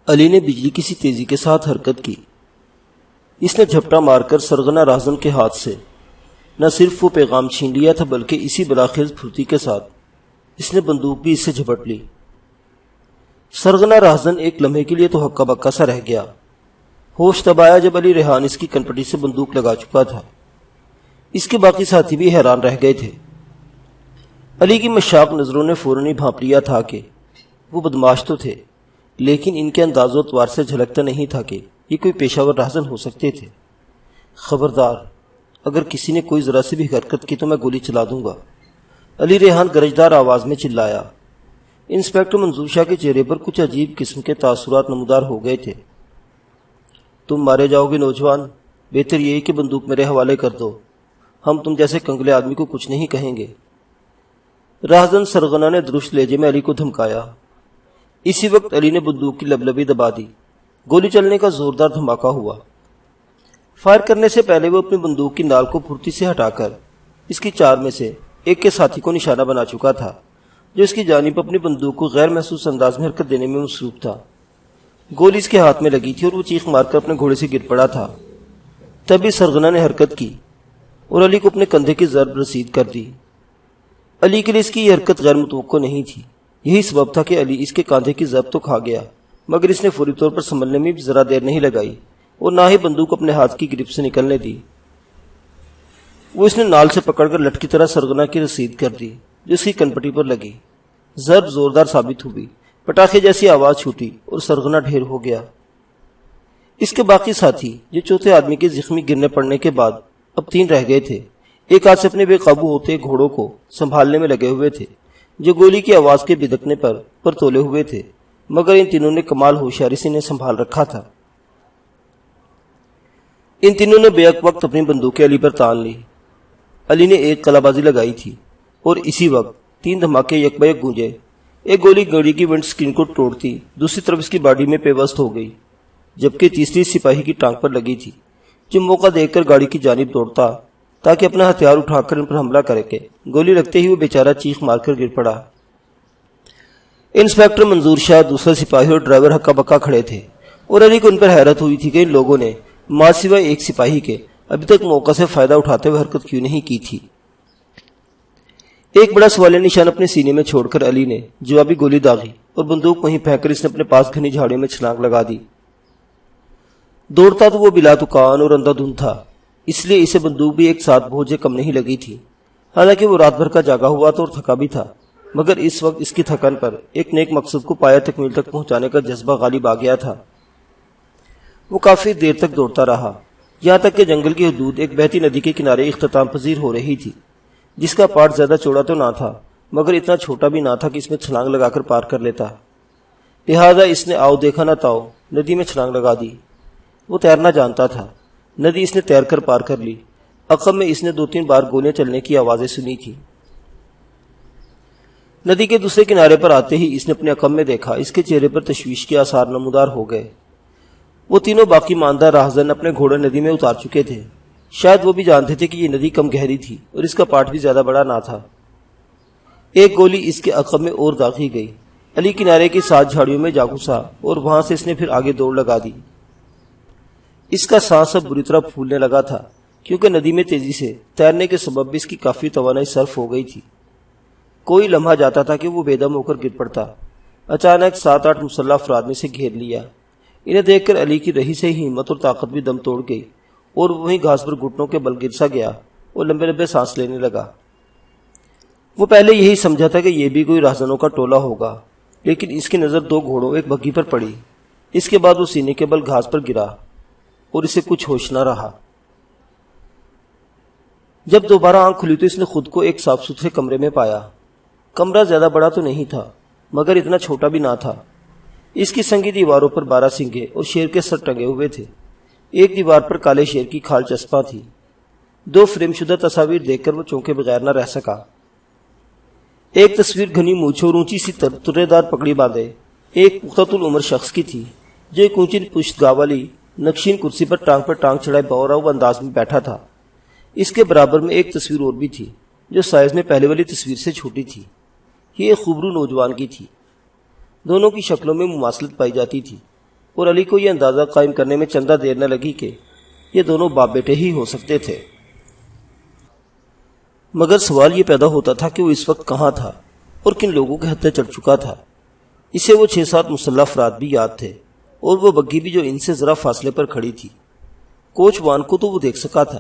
علی نے بجلی کی سی تیزی کے ساتھ حرکت کی۔ اس نے جھپٹا مار کر سرغنہ راہزن کے ہاتھ سے نہ صرف وہ پیغام چھین لیا تھا بلکہ اسی بلاخیز پھرتی کے ساتھ اس نے بندوق بھی اس سے جھپٹ لی۔ سرغنہ راہزن ایک لمحے کے لیے تو ہکا بکا سا رہ گیا۔ ہوش تب آیا جب علی ریحان اس کی کنپٹی سے بندوق لگا چکا تھا۔ اس کے باقی ساتھی بھی حیران رہ گئے تھے۔ علی کی مشاق نظروں نے فوراً ہی بھانپ لیا تھا کہ وہ بدماش تو تھے، لیکن ان کے انداز و اطوار سے جھلکتا نہیں تھا کہ یہ کوئی پیشہ ور راہزن ہو سکتے تھے۔ خبردار، اگر کسی نے کوئی ذرا سی بھی حرکت کی تو میں گولی چلا دوں گا، علی ریحان گرجدار آواز میں چلایا۔ انسپکٹر منظور شاہ کے چہرے پر کچھ عجیب قسم کے تاثرات نمودار ہو گئے تھے۔ تم مارے جاؤ گے نوجوان، بہتر یہی کہ بندوق میرے حوالے کر دو، ہم تم جیسے کنگلے آدمی کو کچھ نہیں کہیں گے۔ راہزن سرغنہ نے درست لہجے میں علی کو دھمکایا۔ اسی وقت علی نے بندوق کی لبلبی دبا دی۔ گولی چلنے کا زوردار دھماکہ ہوا۔ فائر کرنے سے پہلے وہ اپنی بندوق کی نال کو پھرتی سے ہٹا کر اس کی چار میں سے ایک کے ساتھی کو نشانہ بنا چکا تھا، جو اس کی جانب اپنی بندوق کو غیر محسوس انداز میں حرکت دینے میں مصروف تھا۔ گولی اس کے ہاتھ میں لگی تھی اور وہ چیخ مار کر اپنے گھوڑے سے گر پڑا تھا۔ تبھی سرغنہ نے حرکت کی اور علی کو اپنے کندھے کی ضرب رسید کر دی۔ علی کے لیے اس کی یہ حرکت غیر متوقع نہیں تھی۔ یہی سبب تھا کہ علی اس کے کاندھے کی ضرب تو کھا گیا، مگر اس نے فوری طور پر سنبھلنے میں بھی ذرا دیر نہیں لگائی اور نہ ہی بندوق اپنے ہاتھ کی گرپ سے نکلنے دی۔ وہ اس نے نال سے پکڑ کر لٹ کی طرح سرغنہ کی رسید کر دی، جو اس کی کنپٹی پر لگی۔ ضرب زوردار ثابت ہوئی، پٹاخے جیسی آواز چھوٹی اور سرغنہ ڈھیر ہو گیا۔ اس کے باقی ساتھی جو چوتھے آدمی کے زخمی گرنے پڑنے کے بعد اب 3 رہ گئے تھے، ایک ہاتھ سے اپنے بے قابو ہوتے گھوڑوں کو سنبھالنے میں لگے ہوئے تھے، جو گولی کی آواز کے بدکنے پر تولے ہوئے تھے، مگر ان تینوں نے کمال ہوشیاری سے انہیں سنبھال رکھا تھا۔ ان تینوں نے بیک وقت اپنی بندوقیں علی پر تان لی۔ علی نے ایک قلع بازی لگائی تھی اور اسی وقت 3 دھماکے یک بیک گونجے۔ ایک گولی گاڑی کی ونڈ سکرین کو توڑتی دوسری طرف اس کی باڈی میں پیوست ہو گئی، جبکہ تیسری سپاہی کی ٹانگ پر لگی تھی، جو موقع دیکھ کر گاڑی کی جانب دوڑتا تاکہ اپنا ہتھیار اٹھا کر ان پر حملہ کرے کہ گولی لگتے ہی وہ بیچارہ چیخ مار کر گر پڑا۔ انسپکٹر منظور شاہ، دوسرا سپاہی اور ڈرائیور ہکا بکا کھڑے تھے اور علی کو ان پر حیرت ہوئی تھی کہ ان لوگوں نے ماں سوائے ایک سپاہی کے ابھی تک موقع سے فائدہ اٹھاتے ہوئے حرکت کیوں نہیں کی تھی۔ ایک بڑا سوالیہ نشان اپنے سینے میں چھوڑ کر علی نے جوابی گولی داغی اور بندوق وہیں پھینک کر اس نے اپنے پاس گھنی جھاڑیوں میں چھلانگ لگا دی۔ دوڑتا تو وہ بلا تکان اور اندھا دھند تھا، اس لیے اسے بندوق بھی ایک ساتھ بوجھے کم نہیں لگی تھی۔ حالانکہ وہ رات بھر کا جاگا ہوا تھا اور تھکا بھی تھا، مگر اس وقت اس کی تھکن پر ایک نیک مقصد کو پایہ تکمیل تک پہنچانے کا جذبہ غالب آ گیا تھا۔ وہ کافی دیر تک دوڑتا رہا، یہاں تک کہ جنگل کی حدود ایک بہتی ندی کے کنارے اختتام پذیر ہو رہی تھی، جس کا پارٹ زیادہ چوڑا تو نہ تھا مگر اتنا چھوٹا بھی نہ تھا کہ اس میں چھلانگ لگا کر پار کر لیتا۔ لہذا اس نے آؤ دیکھا نہ تاؤ ندی میں چھلانگ لگا دی۔ وہ تیرنا جانتا تھا، ندی اس نے تیر کر پار کر لی۔ عقب میں اس نے 2-3 بار گولیاں چلنے کی آوازیں سنی تھی۔ ندی کے دوسرے کنارے پر آتے ہی اس نے اپنے عقب میں دیکھا، اس کے چہرے پر تشویش کے آثار نمودار ہو گئے۔ وہ تینوں باقی ماندہ راہزن اپنے گھوڑے ندی میں اتار چکے تھے۔ شاید وہ بھی جانتے تھے کہ یہ ندی کم گہری تھی اور اس کا پاٹ بھی زیادہ بڑا نہ تھا۔ ایک گولی اس کے عقب میں اور داغی گئی۔ علی کنارے کی 7 جھاڑیوں میں جا گھسا اور وہاں سے اس نے پھر آگے دوڑ لگا دی۔ اس کا سانس اب بری طرح پھولنے لگا تھا، کیونکہ ندی میں تیزی سے تیرنے کے سبب بھی اس کی کافی توانائی صرف ہو گئی تھی۔ کوئی لمحہ جاتا تھا کہ وہ بے دم ہو کر گر پڑتا۔ اچانک 7-8 مسلح افراد نے اسے گھیر لیا۔ انہیں دیکھ کر علی کی رہی سے ہی ہمت اور طاقت بھی دم توڑ گئی اور وہیں گھاس پر گھٹنوں کے بل گر سا گیا اور لمبے لمبے سانس لینے لگا۔ وہ پہلے یہی سمجھا تھا کہ یہ بھی کوئی راہزنوں کا ٹولہ ہوگا، لیکن اس کی نظر 2 گھوڑوں ایک بگھی پر پڑی۔ اس کے بعد وہ سینے کے بل گھاس پر گرا اور اسے کچھ ہوش نہ رہا۔ جب دوبارہ آنکھ کھلی تو اس نے خود کو ایک صاف ستھرے کمرے میں پایا۔ کمرہ زیادہ بڑا تو نہیں تھا مگر اتنا چھوٹا بھی نہ تھا۔ اس کی سنگی دیواروں پر 12 سنگے اور شیر کے سر ٹنگے ہوئے تھے۔ ایک دیوار پر کالے شیر کی کھال چسپاں تھی۔ 2 فریم شدہ تصاویر دیکھ کر وہ چونکے بغیر نہ رہ سکا۔ ایک تصویر گھنی مونچھوں اور اونچی سی ترے دار پگڑی باندھے ایک پختہ العمر شخص کی تھی، جو ایک اونچی پشت گاہ والی نقشین کرسی پر ٹانگ چڑھائے بہراؤ انداز میں بیٹھا تھا۔ اس کے برابر میں ایک تصویر اور بھی تھی، جو سائز میں پہلے والی تصویر سے چھوٹی تھی۔ یہ ایک خوبرو نوجوان کی تھی۔ دونوں کی شکلوں میں مماثلت پائی جاتی تھی، اور علی کو یہ اندازہ قائم کرنے میں چندہ دیر نہ لگی کہ یہ دونوں باپ بیٹے ہی ہو سکتے تھے۔ مگر سوال یہ پیدا ہوتا تھا کہ وہ اس وقت کہاں تھا اور کن لوگوں کے ہتھے چڑھ چکا تھا۔ اسے وہ 6-7 مسلح افراد بھی یاد تھے اور وہ بگھی بھی جو ان سے ذرا فاصلے پر کھڑی تھی۔ کوچ وان کو تو وہ دیکھ سکا تھا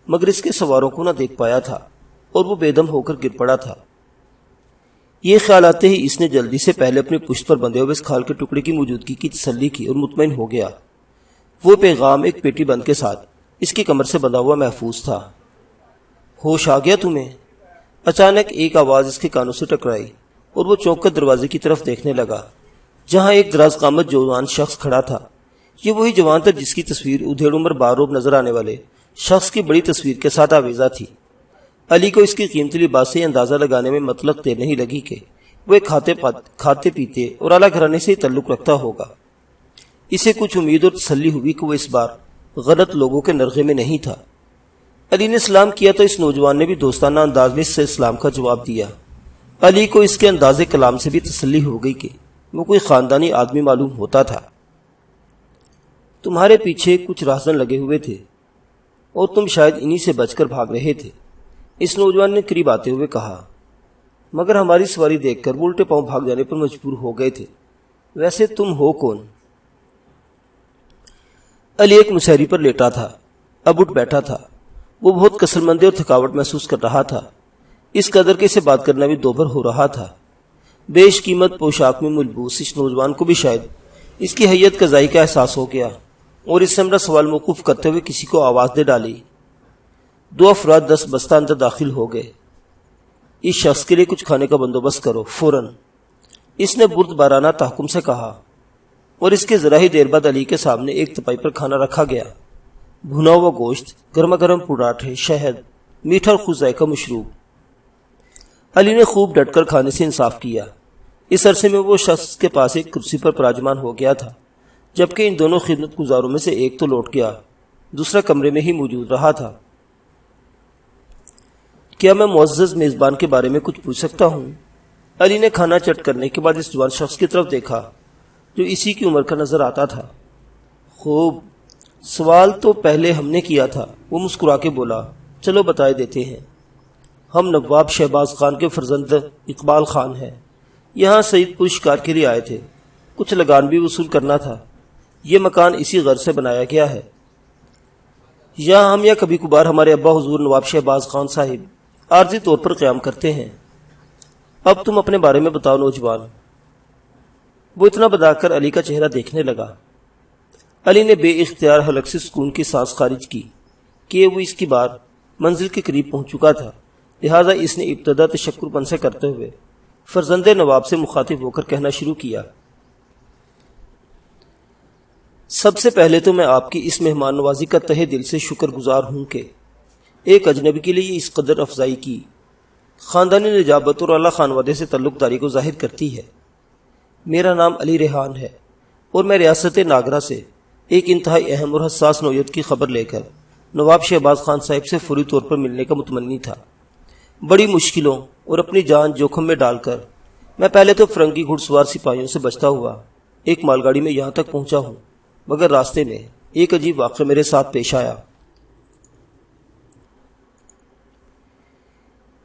مگر اس کے سواروں کو نہ دیکھ پایا تھا اور وہ بے دم ہو کر گر پڑا تھا۔ یہ خیال آتے ہی اس نے جلدی سے پہلے اپنی پشت پر بندھے ہوئے اس کھال کے ٹکڑے کی موجودگی کی تسلی کی اور مطمئن ہو گیا۔ وہ پیغام ایک پیٹی بند کے ساتھ اس کی کمر سے بندھا ہوا محفوظ تھا۔ ہوش آ گیا تمہیں؟ اچانک ایک آواز اس کے کانوں سے ٹکرائی اور وہ چونک کر دروازے کی طرف دیکھنے لگا جہاں ایک دراز قامت جوان شخص کھڑا تھا۔ یہ وہی جوان تھا جس کی تصویر ادھیڑ عمر باروب نظر آنے والے شخص کی بڑی تصویر کے ساتھ آویزہ تھی۔ علی کو اس کی قیمتی لباس سے اندازہ لگانے میں مطلق دیر نہیں لگی کہ وہ ایک کھاتے پیتے اور اعلیٰ گھرانے سے تعلق رکھتا ہوگا۔ اسے کچھ امید اور تسلی ہوئی کہ وہ اس بار غلط لوگوں کے نرغے میں نہیں تھا۔ علی نے سلام کیا تو اس نوجوان نے بھی دوستانہ انداز میں اس سے اسلام کا جواب دیا۔ علی کو اس کے انداز کلام سے بھی تسلی ہو گئی کہ وہ کوئی خاندانی آدمی معلوم ہوتا تھا۔ تمہارے پیچھے کچھ راہزن لگے ہوئے تھے اور تم شاید انہی سے بچ کر بھاگ رہے تھے، اس نوجوان نے قریب آتے ہوئے کہا، مگر ہماری سواری دیکھ کر وہ الٹے پاؤں بھاگ جانے پر مجبور ہو گئے تھے۔ ویسے تم ہو کون؟ علی ایک مسہری پر لیٹا تھا، اب اٹھ بیٹھا تھا۔ وہ بہت کسلمندی اور تھکاوٹ محسوس کر رہا تھا، اس قدر کہ اسے بات کرنا بھی دوبھر ہو رہا تھا۔ بیش قیمت پوشاک میں ملبوس اس نوجوان کو بھی شاید اس کی حیت کا ذائقہ احساس ہو گیا اور اس سے میرا سوال موقوف کرتے ہوئے کسی کو آواز دے ڈالی۔ 2 افراد 10 بستہ اندر داخل ہو گئے۔ اس شخص کے لیے کچھ کھانے کا بندوبست کرو فوراً، اس نے برد بارانہ تحکم سے کہا، اور اس کے ذرا ہی دیر بعد علی کے سامنے ایک تپائی پر کھانا رکھا گیا۔ بھنا ہوا گوشت، گرما گرم پراٹھے، شہد، میٹھا اور خوش ذائقہ مشروب۔ علی نے خوب ڈٹ کر کھانے سے انصاف کیا۔ اس عرصے میں وہ شخص کے پاس ایک کرسی پر پراجمان ہو گیا تھا، جبکہ ان دونوں خدمت گزاروں میں سے ایک تو لوٹ گیا، دوسرا کمرے میں ہی موجود رہا تھا۔ کیا میں معزز میزبان کے بارے میں کچھ پوچھ سکتا ہوں؟ علی نے کھانا چٹ کرنے کے بعد اس جوان شخص کی طرف دیکھا جو اسی کی عمر کا نظر آتا تھا۔ خوب، سوال تو پہلے ہم نے کیا تھا، وہ مسکرا کے بولا، چلو بتائے دیتے ہیں۔ ہم نواب شہباز خان کے فرزند اقبال خان ہیں، یہاں سعید پور شکار کے لیے آئے تھے، کچھ لگان بھی وصول کرنا تھا۔ یہ مکان اسی غرض سے بنایا گیا ہے۔ یہاں ہم یا کبھی کبھار ہمارے ابا حضور نواب شہباز خان صاحب عارضی طور پر قیام کرتے ہیں۔ اب تم اپنے بارے میں بتاؤ نوجوان۔ وہ اتنا بتا کر علی کا چہرہ دیکھنے لگا۔ علی نے بے اختیار حلق سے سکون کی سانس خارج کی کہ وہ اس کی بار منزل کے قریب پہنچ چکا تھا، لہذا اس نے ابتدا تشکر پن سے کرتے ہوئے فرزند نواب سے مخاطب ہو کر کہنا شروع کیا، سب سے پہلے تو میں آپ کی اس مہمان نوازی کا تہہ دل سے شکر گزار ہوں کہ ایک اجنبی کے لیے اس قدر افزائی کی خاندانی نجابت اور اعلیٰ خانوادے سے تعلق داری کو ظاہر کرتی ہے۔ میرا نام علی ریحان ہے اور میں ریاست ناگرہ سے ایک انتہائی اہم اور حساس نوعیت کی خبر لے کر نواب شہباز خان صاحب سے فوری طور پر ملنے کا متمنی تھا۔ بڑی مشکلوں اور اپنی جان جوخم میں ڈال کر میں پہلے تو فرنگی گھڑ سوار سپاہیوں سے بچتا ہوا ایک مال گاڑی میں یہاں تک پہنچا ہوں، مگر راستے میں ایک عجیب واقعہ میرے ساتھ پیش آیا۔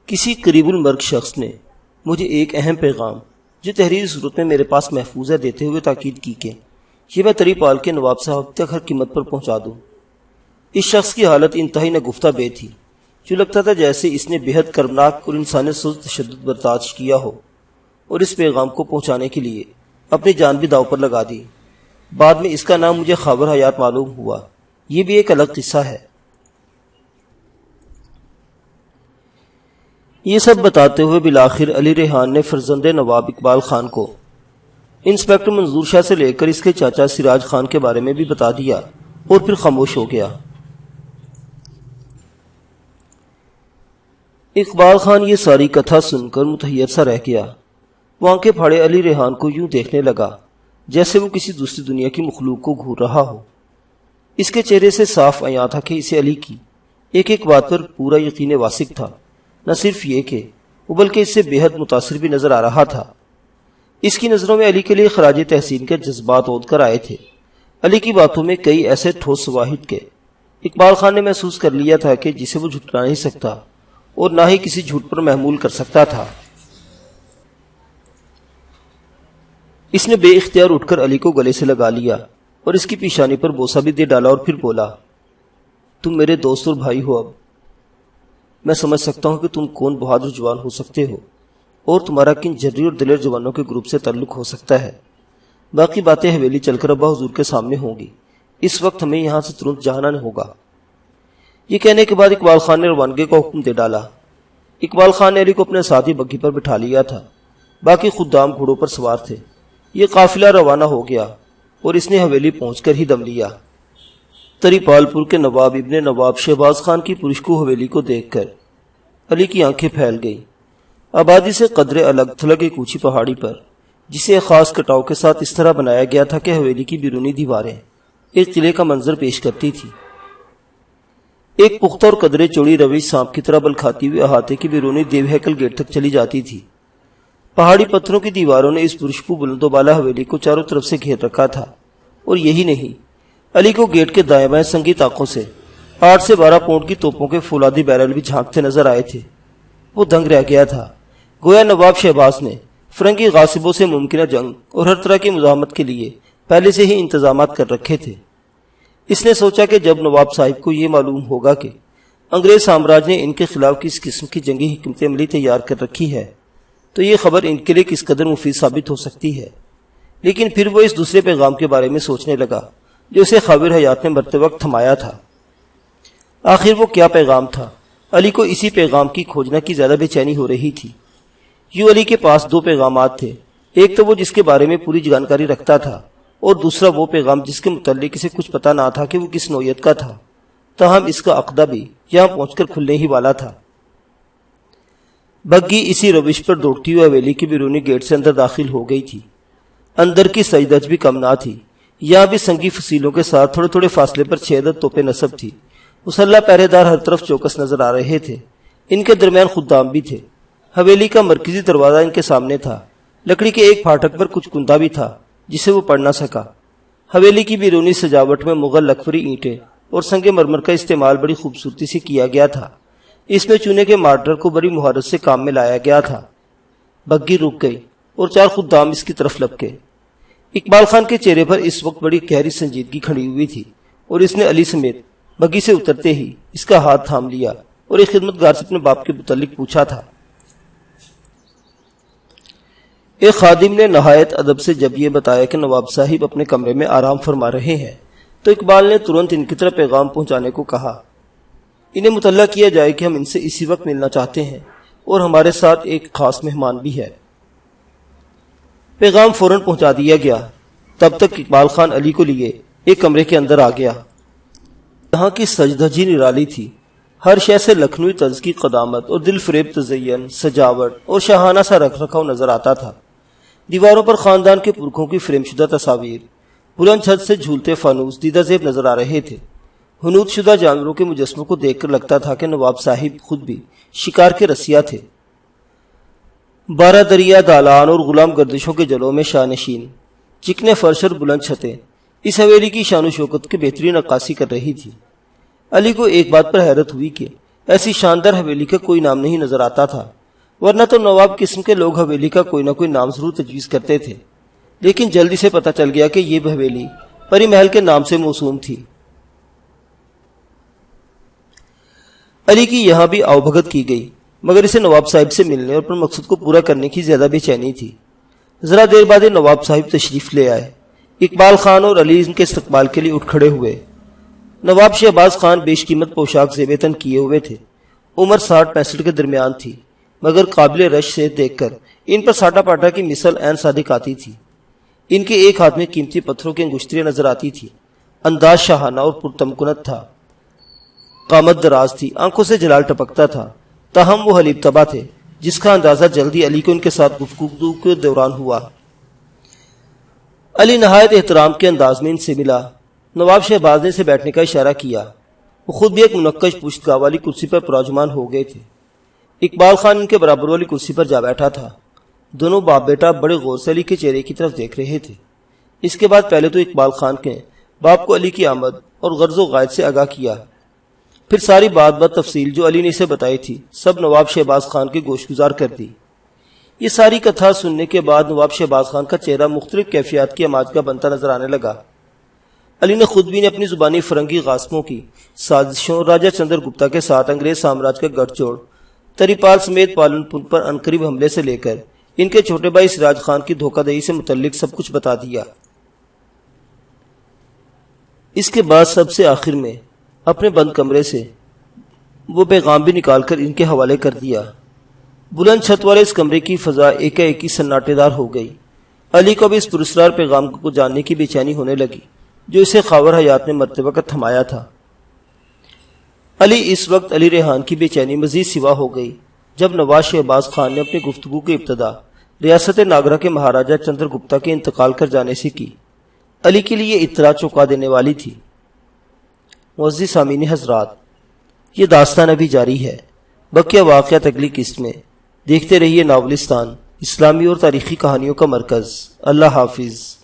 کسی قریب المرگ شخص نے مجھے ایک اہم پیغام جو تحریری صورت میں میرے پاس محفوظ ہے دیتے ہوئے تاکید کی کہ یہ میں تری پال کے نواب صاحب تک ہر قیمت پر پہنچا دوں۔ اس شخص کی حالت انتہائی نگفتہ بے تھی، جو لگتا تھا جیسے اس نے بےحد کربناک اور انسانیت سے تشدد برداشت کیا ہو اور اس پیغام کو پہنچانے کے لیے اپنی جان بھی داؤ پر لگا دی۔ بعد میں اس کا نام مجھے خاور حیات معلوم ہوا، یہ بھی ایک الگ قصہ ہے۔ یہ سب بتاتے ہوئے بالآخر علی ریحان نے فرزند نواب اقبال خان کو انسپیکٹر منظور شاہ سے لے کر اس کے چاچا سراج خان کے بارے میں بھی بتا دیا اور پھر خاموش ہو گیا۔ اقبال خان یہ ساری کتھا سن کر متحیر سا رہ گیا۔ وہ آنکھیں پھاڑے علی ریحان کو یوں دیکھنے لگا جیسے وہ کسی دوسری دنیا کی مخلوق کو گھور رہا ہو۔ اس کے چہرے سے صاف عیاں تھا کہ اسے علی کی ایک ایک بات پر پورا یقین واثق تھا، نہ صرف یہ کہ وہ بلکہ اس سے بے حد متاثر بھی نظر آ رہا تھا۔ اس کی نظروں میں علی کے لیے خراج تحسین کے جذبات اود کر آئے تھے، علی کی باتوں میں کئی ایسے ٹھوس شواہد کے اقبال خان نے محسوس کر لیا تھا کہ جسے وہ جھٹلا نہیں سکتا اور نہ ہی کسی جھوٹ پر محمول کر سکتا تھا۔ اس نے بے اختیار اٹھ کر علی کو گلے سے لگا لیا اور اس کی پیشانی پر بوسہ بھی دے ڈالا اور پھر بولا، تم میرے دوست اور بھائی ہو، اب میں سمجھ سکتا ہوں کہ تم کون بہادر جوان ہو سکتے ہو اور تمہارا کن جرری اور دلیر جوانوں کے گروپ سے تعلق ہو سکتا ہے۔ باقی باتیں حویلی چل کر ابا حضور کے سامنے ہوں گی، اس وقت ہمیں یہاں سے ترنت جانا ہوگا۔ یہ کہنے کے بعد اقبال خان نے روانگی کا حکم دے ڈالا۔ اقبال خان نے علی کو اپنے ساتھ ہی بگھی پر بٹھا لیا تھا، باقی خدام گھوڑوں پر سوار تھے۔ یہ قافلہ روانہ ہو گیا اور اس نے حویلی پہنچ کر ہی دم لیا۔ تریپال پور کے نواب ابن نواب شہباز خان کی پرشکو حویلی کو دیکھ کر علی کی آنکھیں پھیل گئی۔ آبادی سے قدرے الگ تھلگ ایک اونچی پہاڑی پر، جسے ایک خاص کٹاؤ کے ساتھ اس طرح بنایا گیا تھا کہ حویلی کی بیرونی دیواریں ایک قلعے کا منظر پیش کرتی تھی۔ ایک پختہ اور قدرے چوڑی روش سانپ کی طرح بل کھاتی ہوئی احاطے کی بیرونی دیو ہیکل گیٹ تک چلی جاتی تھی۔ پہاڑی پتھروں کی دیواروں نے اس پرشکو بلند و بالا حویلی کو چاروں طرف سے گھیر رکھا تھا، اور یہی نہیں، علی کو گیٹ کے دائیں بائیں سنگی طاقوں سے 8 سے 12 پاؤنڈ کی توپوں کے فولادی بیرل بھی جھانکتے نظر آئے تھے۔ وہ دنگ رہ گیا تھا، گویا نواب شہباز نے فرنگی غاصبوں سے ممکنہ جنگ اور ہر طرح کی مزاحمت کے لیے پہلے سے ہی انتظامات کر رکھے تھے۔ اس نے سوچا کہ جب نواب صاحب کو یہ معلوم ہوگا کہ انگریز سامراج نے ان کے خلاف کس قسم کی جنگی حکمت عملی تیار کر رکھی ہے، تو یہ خبر ان کے لیے کس قدر مفید ثابت ہو سکتی ہے۔ لیکن پھر وہ اس دوسرے پیغام کے بارے میں سوچنے لگا جو اسے خاور حیات نے مرتے وقت تھمایا تھا۔ آخر وہ کیا پیغام تھا؟ علی کو اسی پیغام کی کھوجنا کی زیادہ بے چینی ہو رہی تھی۔ یوں علی کے پاس 2 پیغامات تھے، ایک تو وہ جس کے بارے میں پوری جانکاری رکھتا تھا، اور دوسرا وہ پیغام جس کے متعلق اسے کچھ پتہ نہ تھا کہ وہ کس نوعیت کا تھا، تاہم اس کا عقدہ بھی یہاں پہنچ کر کھلنے ہی والا تھا۔ بگھی اسی روش پر دوڑتی ہوئی حویلی کی بیرونی گیٹ سے اندر داخل ہو گئی تھی۔ اندر کی سجدج بھی کم نہ تھی، یہاں بھی سنگی فصیلوں کے ساتھ تھوڑے تھوڑے فاصلے پر 6 عدد توپے نصب تھی۔ مسلح پہرے دار ہر طرف چوکس نظر آ رہے تھے، ان کے درمیان خدام بھی تھے۔ حویلی کا مرکزی دروازہ ان کے سامنے تھا، لکڑی کے ایک پھاٹک پر کچھ کندہ بھی تھا جسے وہ پڑھ نہ سکا۔ حویلی کی بیرونی سجاوٹ میں مغل لکفری اینٹیں اور سنگ مرمر کا استعمال بڑی خوبصورتی سے کیا گیا تھا، اس میں چونے کے مارٹر کو بڑی مہارت سے کام میں لایا گیا تھا۔ بگھی رک گئی اور 4 خدام اس کی طرف لپکے۔ اقبال خان کے چہرے پر اس وقت بڑی گہری سنجیدگی کھڑی ہوئی تھی، اور اس نے علی سمیت بگھی سے اترتے ہی اس کا ہاتھ تھام لیا اور ایک خدمتگار سے اپنے باپ کے متعلق پوچھا تھا۔ ایک خادم نے نہایت ادب سے جب یہ بتایا کہ نواب صاحب اپنے کمرے میں آرام فرما رہے ہیں، تو اقبال نے ترنت ان کی طرف پیغام پہنچانے کو کہا۔ انہیں مطلع کیا جائے کہ ہم ان سے اسی وقت ملنا چاہتے ہیں اور ہمارے ساتھ ایک خاص مہمان بھی ہے۔ پیغام فوراً پہنچا دیا گیا۔ تب تک اقبال خان علی کو لیے ایک کمرے کے اندر آ گیا۔ یہاں کی سجدھجی نرالی تھی، ہر شے سے لکھنوی طرز کی قدامت اور دل فریب تزین، سجاوٹ اور شاہانہ سا رکھ رکھاؤ نظر آتا تھا۔ دیواروں پر خاندان کے پرکھوں کی فریم شدہ تصاویر، بلند چھت سے جھولتے فانوس دیدہ زیب نظر آ رہے تھے۔ حنوط شدہ جانوروں کے مجسموں کو دیکھ کر لگتا تھا کہ نواب صاحب خود بھی شکار کے رسیا تھے۔ 12 دریا دالان اور غلام گردشوں کے جلوں میں شانشین چکنے فرش اور بلند چھتیں اس حویلی کی شان و شوکت کی بہترین عکاسی کر رہی تھی۔ علی کو ایک بات پر حیرت ہوئی کہ ایسی شاندار حویلی کا کوئی نام نہیں نظر آتا تھا، ورنہ تو نواب قسم کے لوگ حویلی کا کوئی نہ کوئی نام ضرور تجویز کرتے تھے، لیکن جلدی سے پتہ چل گیا کہ یہ حویلی پری محل کے نام سے موسوم تھی۔ علی کی یہاں بھی آؤ بھگت کی گئی، مگر اسے نواب صاحب سے ملنے اور اپنے مقصد کو پورا کرنے کی زیادہ بے چینی تھی۔ ذرا دیر بعد نواب صاحب تشریف لے آئے۔ اقبال خان اور علی ان کے استقبال کے لیے اٹھ کھڑے ہوئے۔ نواب شہباز خان بیش قیمت پوشاک زیب تن کیے ہوئے تھے، عمر 60-65 کے درمیان تھی، مگر قابل رش سے دیکھ کر ان پر ساٹا پاٹا کی مثل عین صادق آتی تھی۔ ان کے ایک ہاتھ میں قیمتی پتھروں کی انگشتریاں نظر آتی تھی۔ انداز شاہانہ اور پرتمکنت تھا، قامت دراز تھی، آنکھوں سے جلال ٹپکتا تھا، تاہم وہ حلیب طبع تھے، جس کا اندازہ جلدی علی کو ان کے ساتھ گفتگو کے دوران ہوا۔ علی نہایت احترام کے انداز میں ان سے ملا۔ نواب شہباز نے اسے بیٹھنے کا اشارہ کیا۔ وہ خود بھی ایک منقش پشت گاہ والی کرسی پر پراجمان ہو گئے تھے۔ اقبال خان ان کے برابر والی کرسی پر جا بیٹھا تھا۔ دونوں باپ بیٹا بڑے غور سے علی کے چہرے کی طرف دیکھ رہے تھے۔ اس کے بعد پہلے تو اقبال خان نے باپ کو علی کی آمد اور غرض و غائب سے آگاہ کیا۔ پھر ساری بات تفصیل جو علی نے اسے بتائی تھی سب نواب شہباز خان کے گوش گزار کر دی۔ یہ ساری کتھا سننے کے بعد نواب شہباز خان کا چہرہ مختلف کیفیات کی اماج کا بنتا نظر آنے لگا۔ علی نے خود بھی اپنی زبانی فرنگی غاصبوں کی سازشوں، راجہ چندر گپتا کے ساتھ انگریز سامراج کا گٹھ جوڑ، تریپال سمیت پالن پور پر عنقریب حملے سے لے کر ان کے چھوٹے بھائی سراج خان کی دھوکہ دہی سے متعلق سب کچھ بتا دیا۔ اس کے بعد سب سے آخر میں اپنے بند کمرے سے وہ پیغام بھی نکال کر ان کے حوالے کر دیا۔ بلند چھت والے اس کمرے کی فضا ایک سناٹے دار ہو گئی۔ علی کو بھی اس پراسرار پیغام کو جاننے کی بے چینی ہونے لگی جو اسے خاور حیات نے مرتبہ کا تھمایا تھا۔ اس وقت علی ریحان کی بے چینی مزید سوا ہو گئی جب نواز شہباز خان نے اپنی گفتگو کی ابتدا ریاست ناگرہ کے مہاراجہ چندر گپتا کے انتقال کر جانے سے کی۔ علی کے لیے اطلاع چونکا دینے والی تھی۔ معزز سامعین حضرات، یہ داستان ابھی جاری ہے، بقیہ واقعات اگلی قسط میں۔ دیکھتے رہیے ناولستان، اسلامی اور تاریخی کہانیوں کا مرکز۔ اللہ حافظ۔